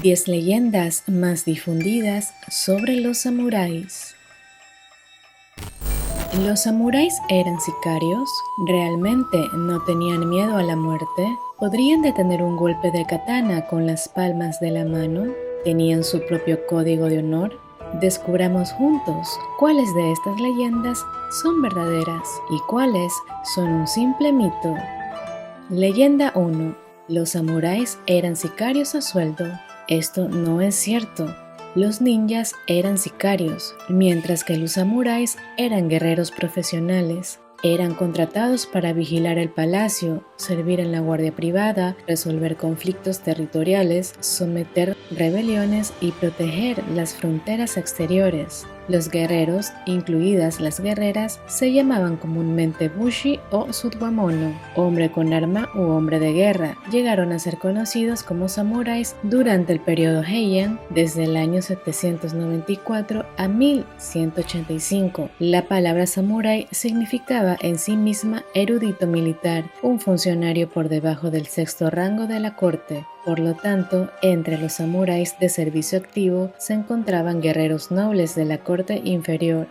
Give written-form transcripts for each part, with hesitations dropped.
10 leyendas más difundidas sobre los samuráis. ¿Los samuráis eran sicarios? ¿Realmente no tenían miedo a la muerte? ¿Podrían detener un golpe de katana con las palmas de la mano? ¿Tenían su propio código de honor? Descubramos juntos cuáles de estas leyendas son verdaderas y cuáles son un simple mito. Leyenda 1. Los samuráis eran sicarios a sueldo. Esto no es cierto. Los ninjas eran sicarios, mientras que los samuráis eran guerreros profesionales. Eran contratados para vigilar el palacio, servir en la guardia privada, resolver conflictos territoriales, someter rebeliones y proteger las fronteras exteriores. Los guerreros, incluidas las guerreras, se llamaban comúnmente bushi o sudwamono, hombre con arma u hombre de guerra. Llegaron a ser conocidos como samuráis durante el periodo Heian, desde el año 794 a 1185. La palabra samurái significaba en sí misma erudito militar, un funcionario por debajo del sexto rango de la corte. Por lo tanto, entre los samuráis de servicio activo se encontraban guerreros nobles de la corte inferior.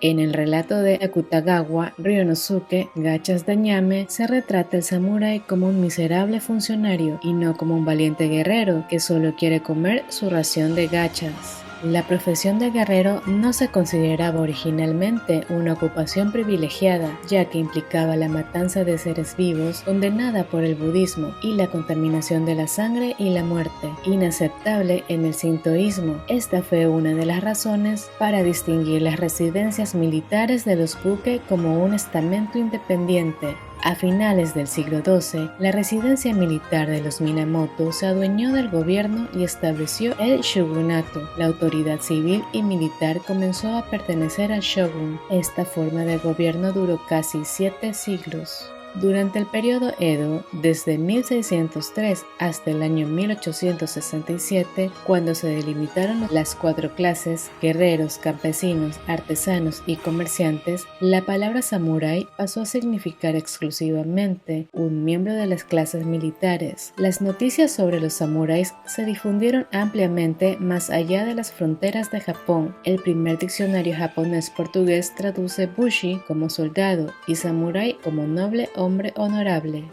En el relato de Akutagawa Ryonosuke, Gachas de Ñame, se retrata el samurái como un miserable funcionario y no como un valiente guerrero que solo quiere comer su ración de gachas. La profesión de guerrero no se consideraba originalmente una ocupación privilegiada, ya que implicaba la matanza de seres vivos condenada por el budismo y la contaminación de la sangre y la muerte, inaceptable en el sintoísmo. Esta fue una de las razones para distinguir las residencias militares de los buque como un estamento independiente. A finales del siglo XII, la residencia militar de los Minamoto se adueñó del gobierno y estableció el shogunato. La autoridad civil y militar comenzó a pertenecer al shogun. Esta forma de gobierno duró casi 7 siglos. Durante el periodo Edo, desde 1603 hasta el año 1867, cuando se delimitaron las 4 clases, guerreros, campesinos, artesanos y comerciantes, la palabra samurái pasó a significar exclusivamente un miembro de las clases militares. Las noticias sobre los samuráis se difundieron ampliamente más allá de las fronteras de Japón. El primer diccionario japonés-portugués traduce bushi como soldado y samurái como noble hombre honorable.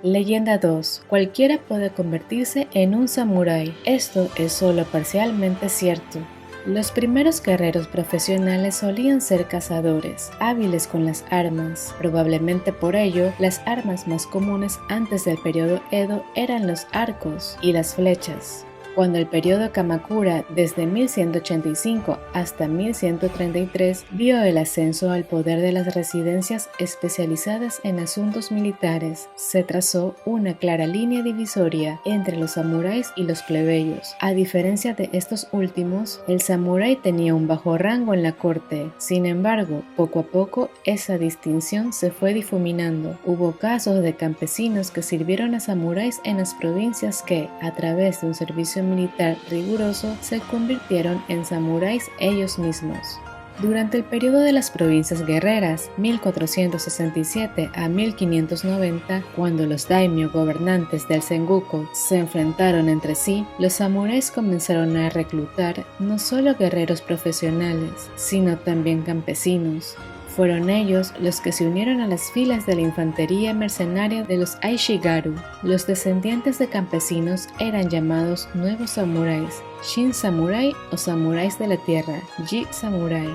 Leyenda 2. Cualquiera puede convertirse en un samurái. Esto es solo parcialmente cierto. Los primeros guerreros profesionales solían ser cazadores, hábiles con las armas. Probablemente por ello, las armas más comunes antes del periodo Edo eran los arcos y las flechas. Cuando el periodo Kamakura, desde 1185 hasta 1133, vio el ascenso al poder de las residencias especializadas en asuntos militares, se trazó una clara línea divisoria entre los samuráis y los plebeyos. A diferencia de estos últimos, el samurái tenía un bajo rango en la corte. Sin embargo, poco a poco esa distinción se fue difuminando. Hubo casos de campesinos que sirvieron a samuráis en las provincias que, a través de un servicio militar riguroso, se convirtieron en samuráis ellos mismos. Durante el periodo de las provincias guerreras, 1467 a 1590, cuando los daimyo gobernantes del Sengoku se enfrentaron entre sí, los samuráis comenzaron a reclutar no solo guerreros profesionales, sino también campesinos. Fueron ellos los que se unieron a las filas de la infantería mercenaria de los Aishigaru. Los descendientes de campesinos eran llamados nuevos samuráis, Shin Samurai o samuráis de la tierra, Ji Samurai.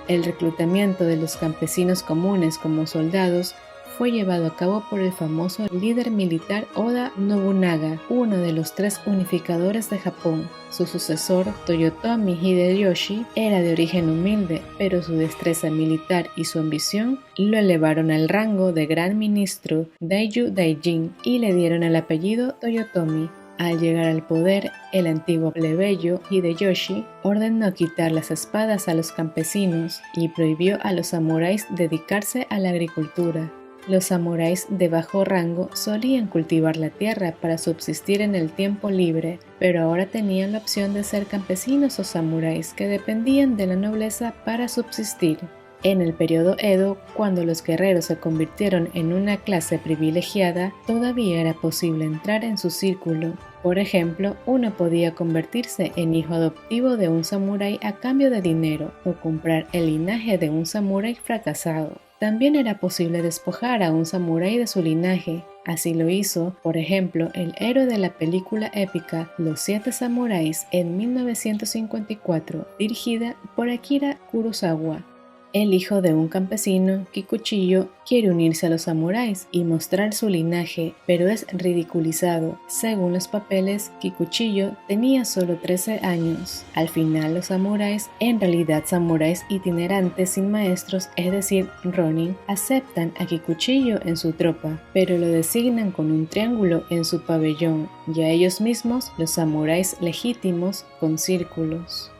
El reclutamiento de los campesinos comunes como soldados fue llevado a cabo por el famoso líder militar Oda Nobunaga, uno de los 3 unificadores de Japón. Su sucesor, Toyotomi Hideyoshi, era de origen humilde, pero su destreza militar y su ambición lo elevaron al rango de gran ministro Daiju Daijin y le dieron el apellido Toyotomi. Al llegar al poder, el antiguo plebeyo Hideyoshi ordenó quitar las espadas a los campesinos y prohibió a los samuráis dedicarse a la agricultura. Los samuráis de bajo rango solían cultivar la tierra para subsistir en el tiempo libre, pero ahora tenían la opción de ser campesinos o samuráis que dependían de la nobleza para subsistir. En el periodo Edo, cuando los guerreros se convirtieron en una clase privilegiada, todavía era posible entrar en su círculo. Por ejemplo, uno podía convertirse en hijo adoptivo de un samurái a cambio de dinero o comprar el linaje de un samurái fracasado. También era posible despojar a un samurái de su linaje. Así lo hizo, por ejemplo, el héroe de la película épica Los Siete Samuráis en 1954, dirigida por Akira Kurosawa. El hijo de un campesino, Kikuchiyo, quiere unirse a los samuráis y mostrar su linaje, pero es ridiculizado. Según los papeles, Kikuchiyo tenía solo 13 años. Al final, los samuráis, en realidad samuráis itinerantes sin maestros, es decir, ronin, aceptan a Kikuchiyo en su tropa, pero lo designan con un triángulo en su pabellón, y a ellos mismos, los samuráis legítimos, con círculos.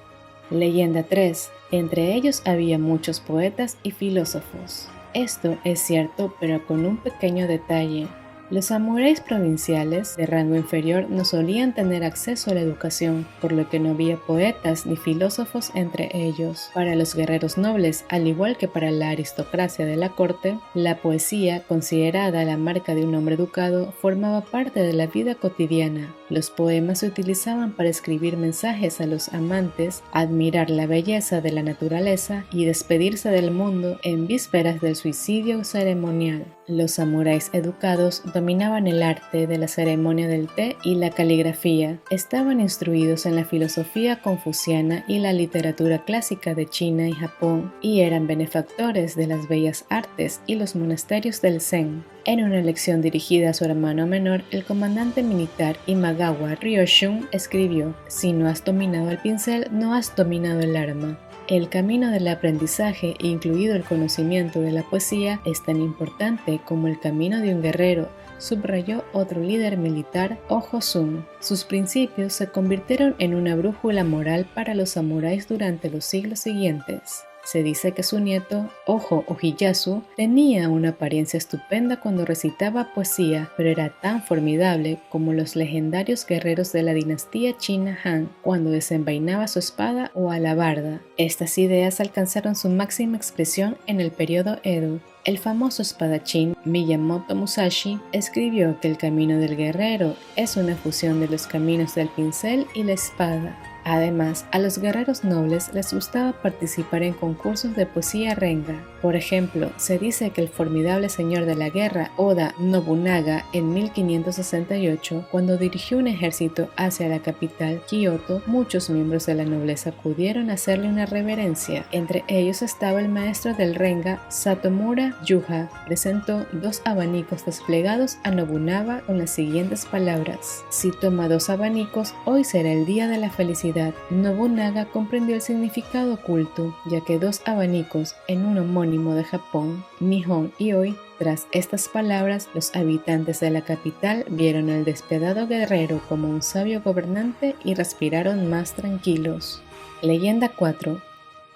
Leyenda 3. Entre ellos había muchos poetas y filósofos. Esto es cierto, pero con un pequeño detalle. Los samuráis provinciales de rango inferior no solían tener acceso a la educación, por lo que no había poetas ni filósofos entre ellos. Para los guerreros nobles, al igual que para la aristocracia de la corte, la poesía, considerada la marca de un hombre educado, formaba parte de la vida cotidiana. Los poemas se utilizaban para escribir mensajes a los amantes, admirar la belleza de la naturaleza y despedirse del mundo en vísperas del suicidio ceremonial. Los samuráis educados dominaban el arte de la ceremonia del té y la caligrafía. Estaban instruidos en la filosofía confuciana y la literatura clásica de China y Japón, y eran benefactores de las bellas artes y los monasterios del Zen. En una lección dirigida a su hermano menor, el comandante militar Imagawa Ryoshun escribió: «Si no has dominado el pincel, no has dominado el arma». El camino del aprendizaje, incluido el conocimiento de la poesía, es tan importante como el camino de un guerrero, subrayó otro líder militar, Ojo Sun. Sus principios se convirtieron en una brújula moral para los samuráis durante los siglos siguientes. Se dice que su nieto, Ojo Ohiyasu, tenía una apariencia estupenda cuando recitaba poesía, pero era tan formidable como los legendarios guerreros de la dinastía china Han cuando desenvainaba su espada o alabarda. Estas ideas alcanzaron su máxima expresión en el periodo Edo. El famoso espadachín Miyamoto Musashi escribió que el camino del guerrero es una fusión de los caminos del pincel y la espada. Además, a los guerreros nobles les gustaba participar en concursos de poesía renga. Por ejemplo, se dice que el formidable señor de la guerra, Oda Nobunaga, en 1568, cuando dirigió un ejército hacia la capital, Kioto, muchos miembros de la nobleza acudieron a hacerle una reverencia. Entre ellos estaba el maestro del renga, Satomura Yuha. Presentó 2 abanicos desplegados a Nobunaga con las siguientes palabras: «Si toma 2 abanicos, hoy será el día de la felicidad». Nobunaga comprendió el significado oculto, ya que 2 abanicos en un homónimo de Japón, Nihon y Oi. Tras estas palabras, los habitantes de la capital vieron al despiadado guerrero como un sabio gobernante y respiraron más tranquilos. Leyenda 4.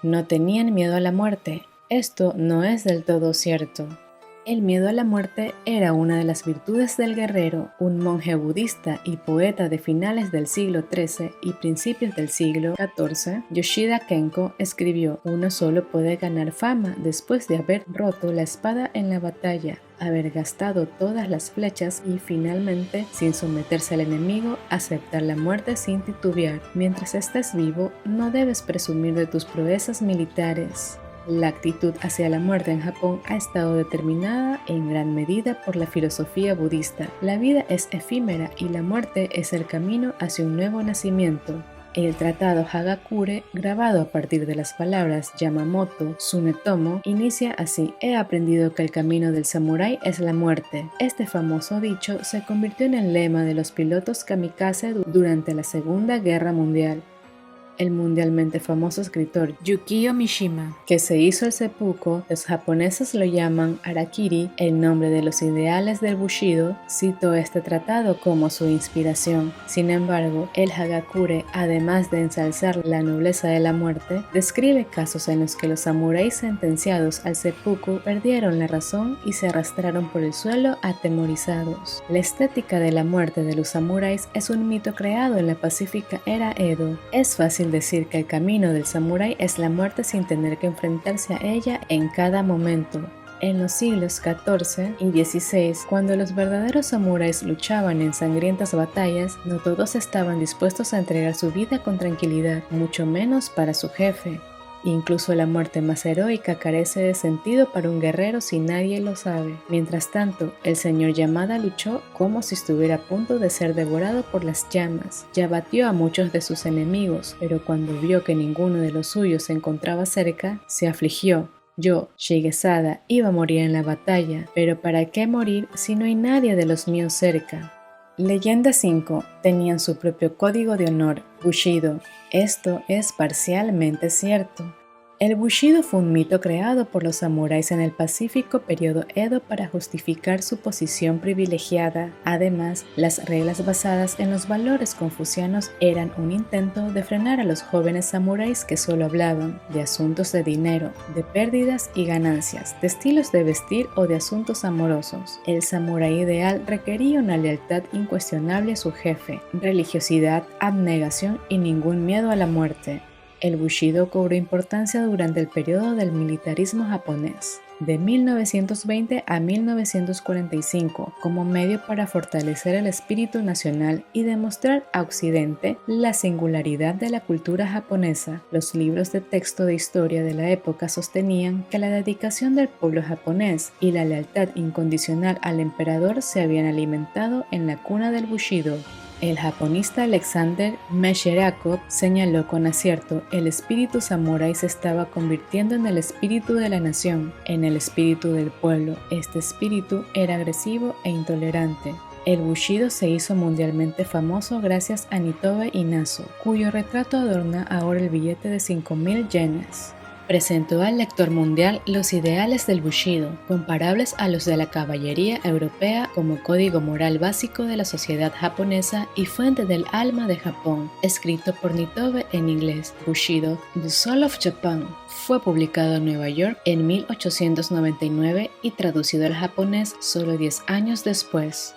No tenían miedo a la muerte. Esto no es del todo cierto. El miedo a la muerte era una de las virtudes del guerrero. Un monje budista y poeta de finales del siglo XIII y principios del siglo XIV, Yoshida Kenko, escribió: «Uno solo puede ganar fama después de haber roto la espada en la batalla, haber gastado todas las flechas y finalmente, sin someterse al enemigo, aceptar la muerte sin titubear. Mientras estés vivo, no debes presumir de tus proezas militares». La actitud hacia la muerte en Japón ha estado determinada en gran medida por la filosofía budista. La vida es efímera y la muerte es el camino hacia un nuevo nacimiento. El tratado Hagakure, grabado a partir de las palabras Yamamoto Tsunetomo, inicia así: «He aprendido que el camino del samurái es la muerte». Este famoso dicho se convirtió en el lema de los pilotos kamikaze durante la Segunda Guerra Mundial. El mundialmente famoso escritor Yukio Mishima, que se hizo el seppuku, los japoneses lo llaman harakiri, el nombre de los ideales del Bushido, citó este tratado como su inspiración. Sin embargo, el Hagakure, además de ensalzar la nobleza de la muerte, describe casos en los que los samuráis sentenciados al seppuku perdieron la razón y se arrastraron por el suelo atemorizados. La estética de la muerte de los samuráis es un mito creado en la pacífica era Edo. Es fácil decir que el camino del samurái es la muerte sin tener que enfrentarse a ella en cada momento. En los siglos XIV y XVI, cuando los verdaderos samuráis luchaban en sangrientas batallas, no todos estaban dispuestos a entregar su vida con tranquilidad, mucho menos para su jefe. Incluso la muerte más heroica carece de sentido para un guerrero si nadie lo sabe. Mientras tanto, el señor Yamada luchó como si estuviera a punto de ser devorado por las llamas. Ya batió a muchos de sus enemigos, pero cuando vio que ninguno de los suyos se encontraba cerca, se afligió. Yo, Shigesada, iba a morir en la batalla, pero ¿para qué morir si no hay nadie de los míos cerca? Leyenda 5. Tenían su propio código de honor, Bushido. Esto es parcialmente cierto. El Bushido fue un mito creado por los samuráis en el pacífico periodo Edo para justificar su posición privilegiada. Además, las reglas basadas en los valores confucianos eran un intento de frenar a los jóvenes samuráis que solo hablaban de asuntos de dinero, de pérdidas y ganancias, de estilos de vestir o de asuntos amorosos. El samurái ideal requería una lealtad incuestionable a su jefe, religiosidad, abnegación y ningún miedo a la muerte. El Bushido cobró importancia durante el periodo del militarismo japonés, de 1920 a 1945, como medio para fortalecer el espíritu nacional y demostrar a Occidente la singularidad de la cultura japonesa. Los libros de texto de historia de la época sostenían que la dedicación del pueblo japonés y la lealtad incondicional al emperador se habían alimentado en la cuna del Bushido. El japonista Alexander Mesherakov señaló con acierto: el espíritu samurái se estaba convirtiendo en el espíritu de la nación, en el espíritu del pueblo. Este espíritu era agresivo e intolerante. El Bushido se hizo mundialmente famoso gracias a Nitobe Inazo, cuyo retrato adorna ahora el billete de 5.000 yenes. Presentó al lector mundial los ideales del Bushido, comparables a los de la caballería europea como código moral básico de la sociedad japonesa y fuente del alma de Japón, escrito por Nitobe en inglés. Bushido, The Soul of Japan, fue publicado en Nueva York en 1899 y traducido al japonés solo 10 años después.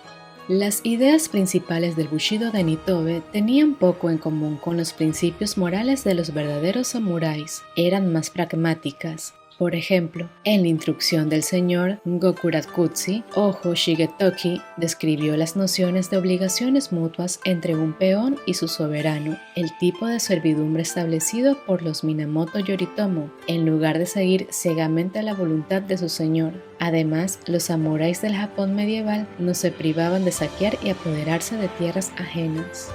Las ideas principales del Bushido de Nitobe tenían poco en común con los principios morales de los verdaderos samuráis. Eran más pragmáticas. Por ejemplo, en la instrucción del señor Gokurakutsu, Ojo Shigetoki describió las nociones de obligaciones mutuas entre un peón y su soberano, el tipo de servidumbre establecido por los Minamoto Yoritomo, en lugar de seguir ciegamente la voluntad de su señor. Además, los samuráis del Japón medieval no se privaban de saquear y apoderarse de tierras ajenas.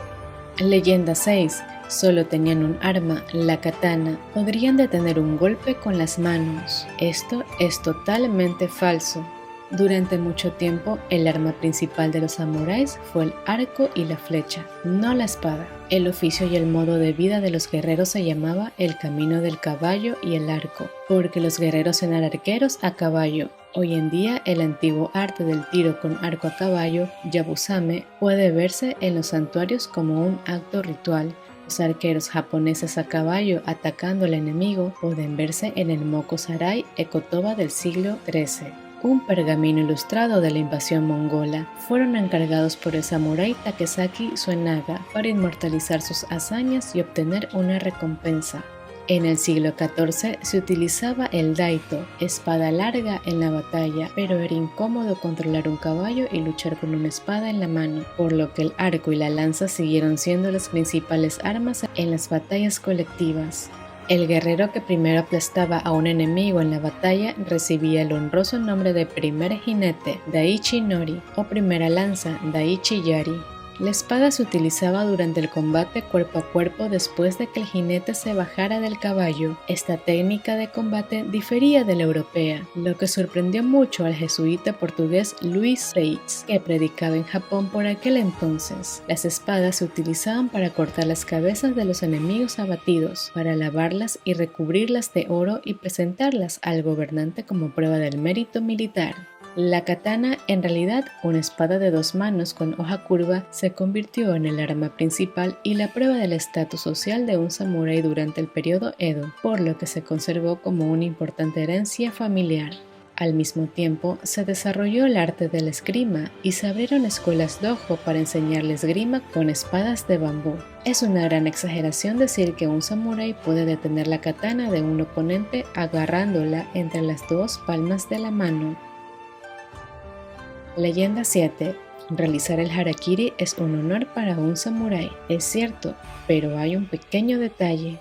Leyenda 6. Solo tenían un arma, la katana. Podrían detener un golpe con las manos. Esto es totalmente falso. Durante mucho tiempo, el arma principal de los samuráis fue el arco y la flecha, no la espada. El oficio y el modo de vida de los guerreros se llamaba el camino del caballo y el arco, porque los guerreros eran arqueros a caballo. Hoy en día, el antiguo arte del tiro con arco a caballo, yabusame, puede verse en los santuarios como un acto ritual. Los arqueros japoneses a caballo atacando al enemigo pueden verse en el Mokosarai Ekotoba del siglo XIII. Un pergamino ilustrado de la invasión mongola. Fueron encargados por el samurái Takesaki Suenaga para inmortalizar sus hazañas y obtener una recompensa. En el siglo XIV se utilizaba el daito, espada larga en la batalla, pero era incómodo controlar un caballo y luchar con una espada en la mano, por lo que el arco y la lanza siguieron siendo las principales armas en las batallas colectivas. El guerrero que primero aplastaba a un enemigo en la batalla recibía el honroso nombre de primer jinete, Daichi Nori, o primera lanza, Daichi Yari. La espada se utilizaba durante el combate cuerpo a cuerpo después de que el jinete se bajara del caballo. Esta técnica de combate difería de la europea, lo que sorprendió mucho al jesuita portugués Luís Reis, que predicaba en Japón por aquel entonces. Las espadas se utilizaban para cortar las cabezas de los enemigos abatidos, para lavarlas y recubrirlas de oro y presentarlas al gobernante como prueba del mérito militar. La katana, en realidad una espada de 2 manos con hoja curva, se convirtió en el arma principal y la prueba del estatus social de un samurái durante el periodo Edo, por lo que se conservó como una importante herencia familiar. Al mismo tiempo, se desarrolló el arte de la esgrima y se abrieron escuelas dojo para enseñarle esgrima con espadas de bambú. Es una gran exageración decir que un samurái puede detener la katana de un oponente agarrándola entre las dos palmas de la mano. Leyenda 7. Realizar el harakiri es un honor para un samurái. Es cierto, pero hay un pequeño detalle.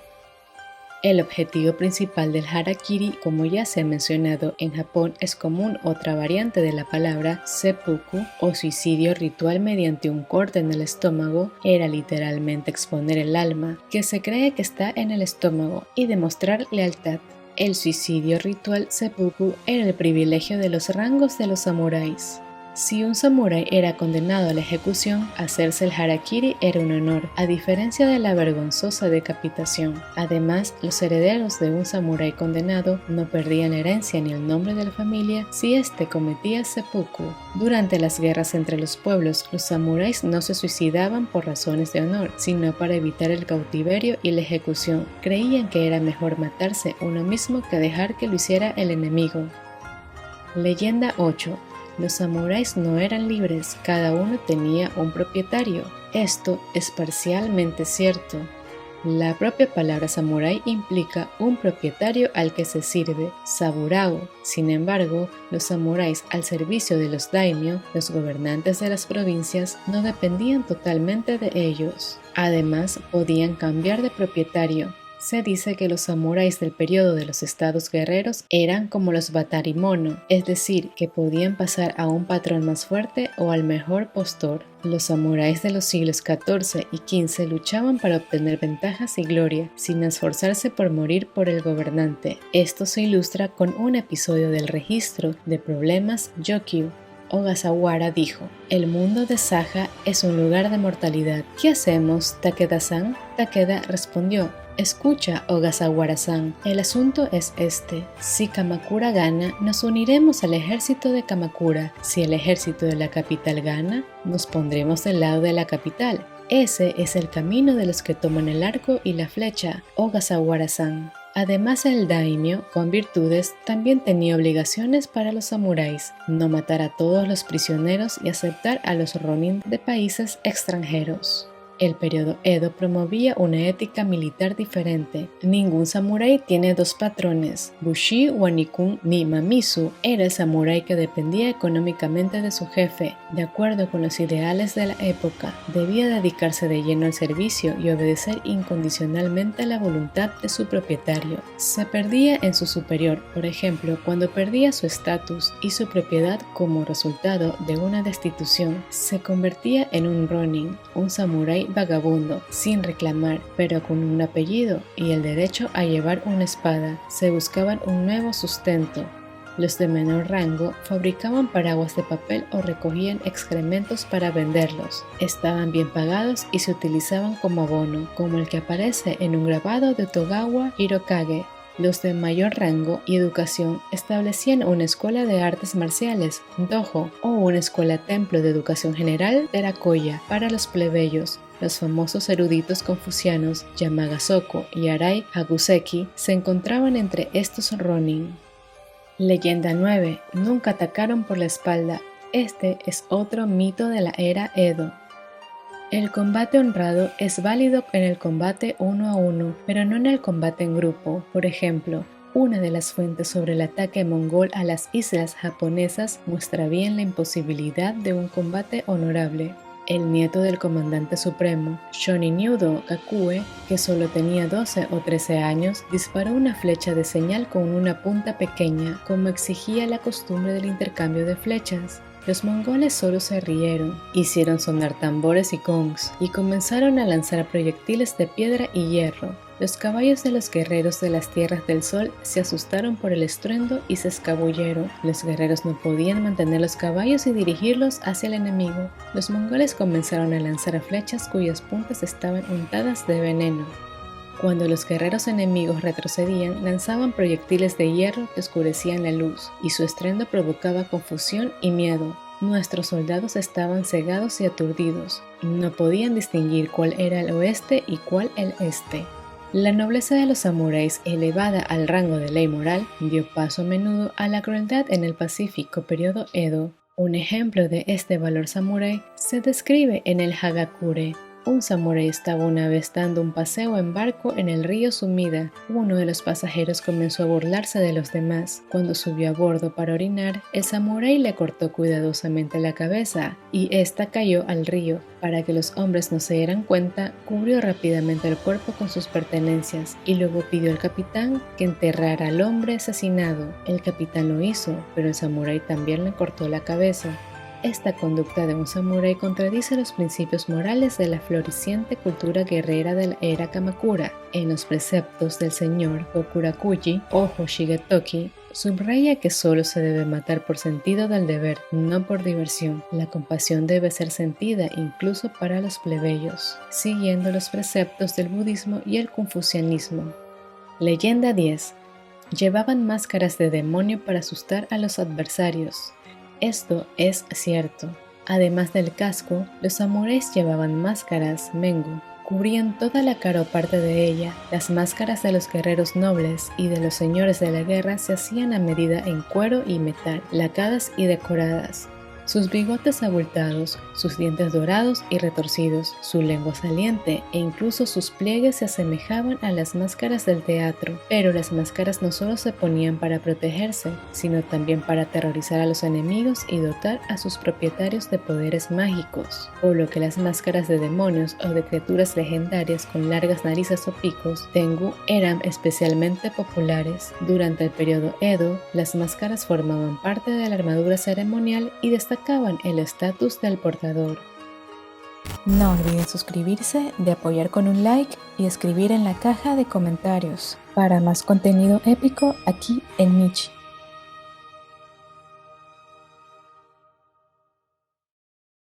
El objetivo principal del harakiri, como ya se ha mencionado, en Japón es común otra variante de la palabra seppuku o suicidio ritual mediante un corte en el estómago, era literalmente exponer el alma, que se cree que está en el estómago, y demostrar lealtad. El suicidio ritual seppuku era el privilegio de los rangos de los samuráis. Si un samurái era condenado a la ejecución, hacerse el harakiri era un honor, a diferencia de la vergonzosa decapitación. Además, los herederos de un samurái condenado no perdían la herencia ni el nombre de la familia si éste cometía seppuku. Durante las guerras entre los pueblos, los samuráis no se suicidaban por razones de honor, sino para evitar el cautiverio y la ejecución. Creían que era mejor matarse uno mismo que dejar que lo hiciera el enemigo. Leyenda 8. Los samuráis no eran libres, cada uno tenía un propietario. Esto es parcialmente cierto. La propia palabra samurái implica un propietario al que se sirve, saburao. Sin embargo, los samuráis al servicio de los daimyo, los gobernantes de las provincias, no dependían totalmente de ellos. Además, podían cambiar de propietario. Se dice que los samuráis del periodo de los estados guerreros eran como los batarimono, es decir, que podían pasar a un patrón más fuerte o al mejor postor. Los samuráis de los siglos XIV y XV luchaban para obtener ventajas y gloria, sin esforzarse por morir por el gobernante. Esto se ilustra con un episodio del registro de problemas Yokyu. Ogasawara dijo: "El mundo de Saja es un lugar de mortalidad. ¿Qué hacemos, Takeda-san?" Takeda respondió: "Escucha, Ogasawara-san, el asunto es este. Si Kamakura gana, nos uniremos al ejército de Kamakura. Si el ejército de la capital gana, nos pondremos del lado de la capital. Ese es el camino de los que toman el arco y la flecha, Ogasawara-san." Además, el daimyo, con virtudes, también tenía obligaciones para los samuráis: no matar a todos los prisioneros y aceptar a los ronin de países extranjeros. El periodo Edo promovía una ética militar diferente. Ningún samurái tiene dos patrones. Bushi Wanikun ni Mamisu era el samurái que dependía económicamente de su jefe. De acuerdo con los ideales de la época, debía dedicarse de lleno al servicio y obedecer incondicionalmente a la voluntad de su propietario. Se perdía en su superior, por ejemplo, cuando perdía su estatus y su propiedad como resultado de una destitución. Se convertía en un ronin, un samurái vagabundo, sin reclamar, pero con un apellido y el derecho a llevar una espada. Se buscaban un nuevo sustento. Los de menor rango fabricaban paraguas de papel o recogían excrementos para venderlos. Estaban bien pagados y se utilizaban como abono, como el que aparece en un grabado de Togawa Hirokage. Los de mayor rango y educación establecían una escuela de artes marciales, dojo, o una escuela templo de educación general, Terakoya, para los plebeyos. Los famosos eruditos confucianos Yamaga Soko y Arai Haguseki se encontraban entre estos ronin. Leyenda 9. Nunca atacaron por la espalda. Este es otro mito de la era Edo. El combate honrado es válido en el combate uno a uno, pero no en el combate en grupo. Por ejemplo, una de las fuentes sobre el ataque mongol a las islas japonesas muestra bien la imposibilidad de un combate honorable. El nieto del comandante supremo, Shōnin-ryūdo Gakue, que solo tenía 12 o 13 años, disparó una flecha de señal con una punta pequeña, como exigía la costumbre del intercambio de flechas. Los mongoles solo se rieron, hicieron sonar tambores y gongs, y comenzaron a lanzar proyectiles de piedra y hierro. Los caballos de los guerreros de las tierras del sol se asustaron por el estruendo y se escabulleron. Los guerreros no podían mantener los caballos y dirigirlos hacia el enemigo. Los mongoles comenzaron a lanzar flechas cuyas puntas estaban untadas de veneno. Cuando los guerreros enemigos retrocedían, lanzaban proyectiles de hierro que oscurecían la luz, y su estruendo provocaba confusión y miedo. Nuestros soldados estaban cegados y aturdidos. No podían distinguir cuál era el oeste y cuál el este. La nobleza de los samuráis, elevada al rango de ley moral, dio paso a menudo a la crueldad en el pacífico periodo Edo. Un ejemplo de este valor samurái se describe en el Hagakure. Un samurái estaba una vez dando un paseo en barco en el río Sumida. Uno de los pasajeros comenzó a burlarse de los demás. Cuando subió a bordo para orinar, el samurái le cortó cuidadosamente la cabeza y ésta cayó al río. Para que los hombres no se dieran cuenta, cubrió rápidamente el cuerpo con sus pertenencias y luego pidió al capitán que enterrara al hombre asesinado. El capitán lo hizo, pero el samurái también le cortó la cabeza. Esta conducta de un samurái contradice los principios morales de la floreciente cultura guerrera de la era Kamakura. En los preceptos del señor Kokurakuji o Hoshigetoki, subraya que solo se debe matar por sentido del deber, no por diversión. La compasión debe ser sentida incluso para los plebeyos, siguiendo los preceptos del budismo y el confucianismo. Leyenda 10. Llevaban máscaras de demonio para asustar a los adversarios. Esto es cierto. Además del casco, los samuráis llevaban máscaras mengu. Cubrían toda la cara o parte de ella. Las máscaras de los guerreros nobles y de los señores de la guerra se hacían a medida en cuero y metal, lacadas y decoradas. Sus bigotes abultados, sus dientes dorados y retorcidos, su lengua saliente e incluso sus pliegues se asemejaban a las máscaras del teatro. Pero las máscaras no solo se ponían para protegerse, sino también para aterrorizar a los enemigos y dotar a sus propietarios de poderes mágicos. Por lo que las máscaras de demonios o de criaturas legendarias con largas narices o picos, Tengu, eran especialmente populares. Durante el periodo Edo, las máscaras formaban parte de la armadura ceremonial y destacaban el estatus del portador. No olviden suscribirse, de apoyar con un like y escribir en la caja de comentarios para más contenido épico aquí en Michi.